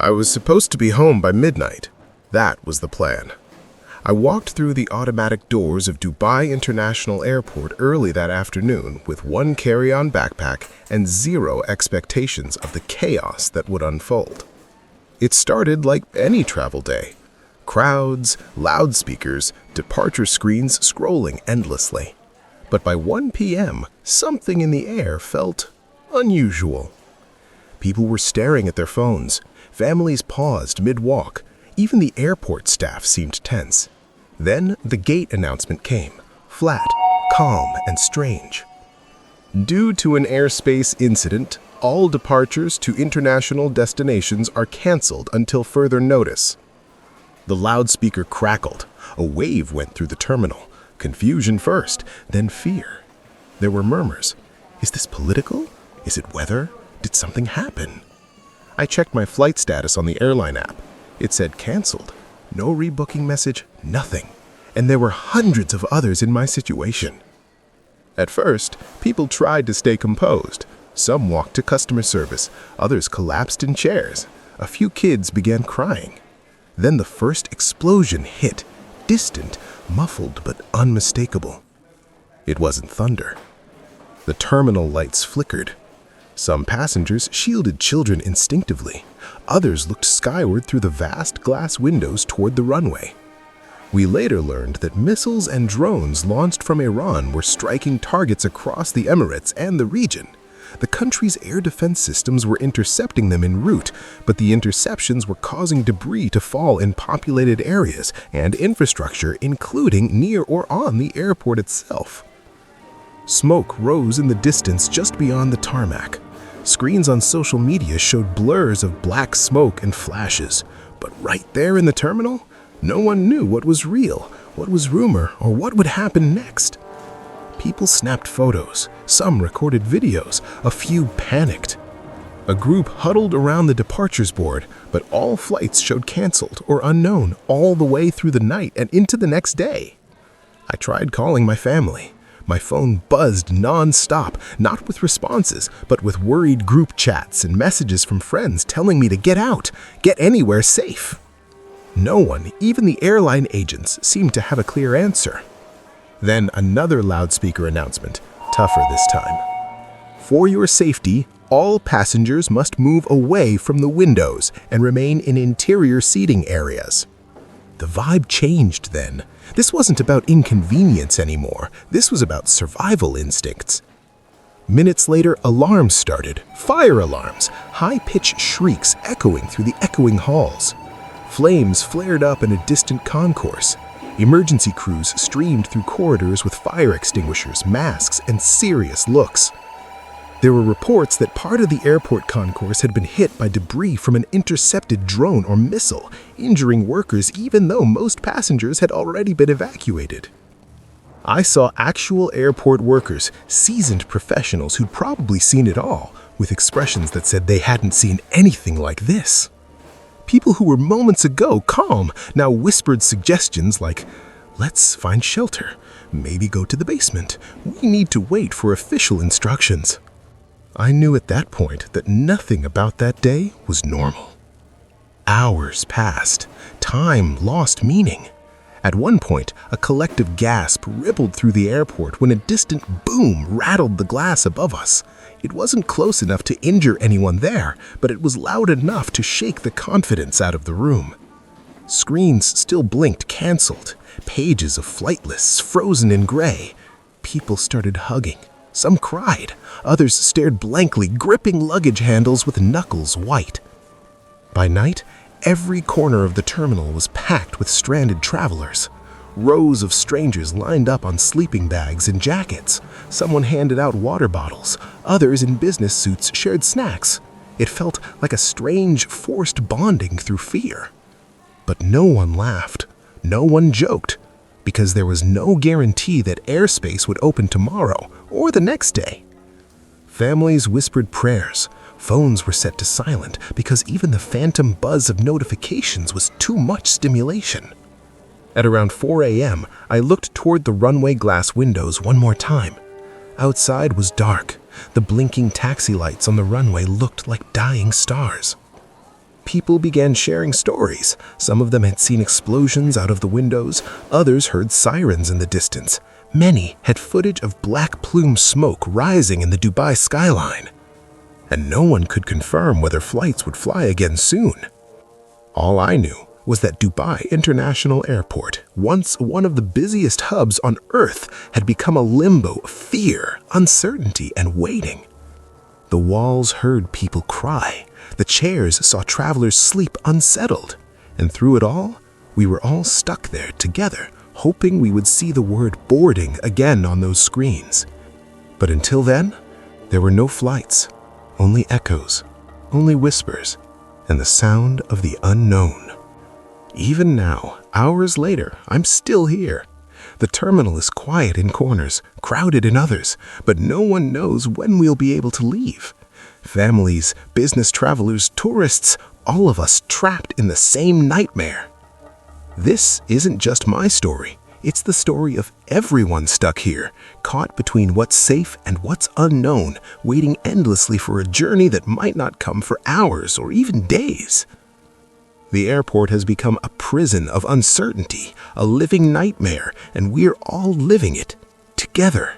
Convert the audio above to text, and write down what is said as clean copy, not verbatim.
I was supposed to be home by midnight. That was the plan. I walked through the automatic doors of Dubai International Airport early that afternoon with one carry-on backpack and zero expectations of the chaos that would unfold. It started like any travel day. Crowds, loudspeakers, departure screens scrolling endlessly. But by 1 p.m., something in the air felt unusual. People were staring at their phones. Families paused mid-walk. Even the airport staff seemed tense. Then the gate announcement came, flat, calm, and strange. Due to an airspace incident, all departures to international destinations are canceled until further notice. The loudspeaker crackled. A wave went through the terminal. Confusion first, then fear. There were murmurs. Is this political? Is it weather? Did something happen? I checked my flight status on the airline app. It said canceled. No rebooking message, nothing. And there were hundreds of others in my situation. At first, people tried to stay composed. Some walked to customer service. Others collapsed in chairs. A few kids began crying. Then the first explosion hit, distant, muffled but unmistakable. It wasn't thunder. The terminal lights flickered. Some passengers shielded children instinctively. Others looked skyward through the vast glass windows toward the runway. We later learned that missiles and drones launched from Iran were striking targets across the Emirates and the region. The country's air defense systems were intercepting them en route, but the interceptions were causing debris to fall in populated areas and infrastructure, including near or on the airport itself. Smoke rose in the distance just beyond the tarmac. Screens on social media showed blurs of black smoke and flashes, but right there in the terminal, no one knew what was real, what was rumor, or what would happen next. People snapped photos, some recorded videos, a few panicked. A group huddled around the departures board, but all flights showed canceled or unknown all the way through the night and into the next day. I tried calling my family. My phone buzzed non-stop, not with responses, but with worried group chats and messages from friends telling me to get out, get anywhere safe. No one, even the airline agents, seemed to have a clear answer. Then another loudspeaker announcement, tougher this time. For your safety, all passengers must move away from the windows and remain in interior seating areas. The vibe changed then. This wasn't about inconvenience anymore. This was about survival instincts. Minutes later, alarms started. Fire alarms, high-pitched shrieks echoing through the echoing halls. Flames flared up in a distant concourse. Emergency crews streamed through corridors with fire extinguishers, masks, and serious looks. There were reports that part of the airport concourse had been hit by debris from an intercepted drone or missile, injuring workers even though most passengers had already been evacuated. I saw actual airport workers, seasoned professionals who'd probably seen it all, with expressions that said they hadn't seen anything like this. People who were moments ago calm now whispered suggestions like, "Let's find shelter, maybe go to the basement. We need to wait for official instructions." I knew at that point that nothing about that day was normal. Hours passed. Time lost meaning. At one point, a collective gasp rippled through the airport when a distant boom rattled the glass above us. It wasn't close enough to injure anyone there, but it was loud enough to shake the confidence out of the room. Screens still blinked canceled, pages of flight lists frozen in gray. People started hugging. Some cried. Others stared blankly, gripping luggage handles with knuckles white. By night, every corner of the terminal was packed with stranded travelers. Rows of strangers lined up on sleeping bags and jackets. Someone handed out water bottles. Others in business suits shared snacks. It felt like a strange, forced bonding through fear. But no one laughed. No one joked. Because there was no guarantee that airspace would open tomorrow or the next day. Families whispered prayers. Phones were set to silent because even the phantom buzz of notifications was too much stimulation. At around 4 a.m., I looked toward the runway glass windows one more time. Outside was dark. The blinking taxi lights on the runway looked like dying stars. People began sharing stories. Some of them had seen explosions out of the windows, others heard sirens in the distance. Many had footage of black plume smoke rising in the Dubai skyline. And no one could confirm whether flights would fly again soon. All I knew was that Dubai International Airport, once one of the busiest hubs on Earth, had become a limbo of fear, uncertainty, and waiting. The walls heard people cry. The chairs saw travelers sleep unsettled. And through it all, we were all stuck there together, hoping we would see the word boarding again on those screens. But until then, there were no flights, only echoes, only whispers, and the sound of the unknown. Even now, hours later, I'm still here. The terminal is quiet in corners, crowded in others, but no one knows when we'll be able to leave. Families, business travelers, tourists, all of us trapped in the same nightmare. This isn't just my story. It's the story of everyone stuck here, caught between what's safe and what's unknown, waiting endlessly for a journey that might not come for hours or even days. The airport has become a prison of uncertainty, a living nightmare, and we're all living it together.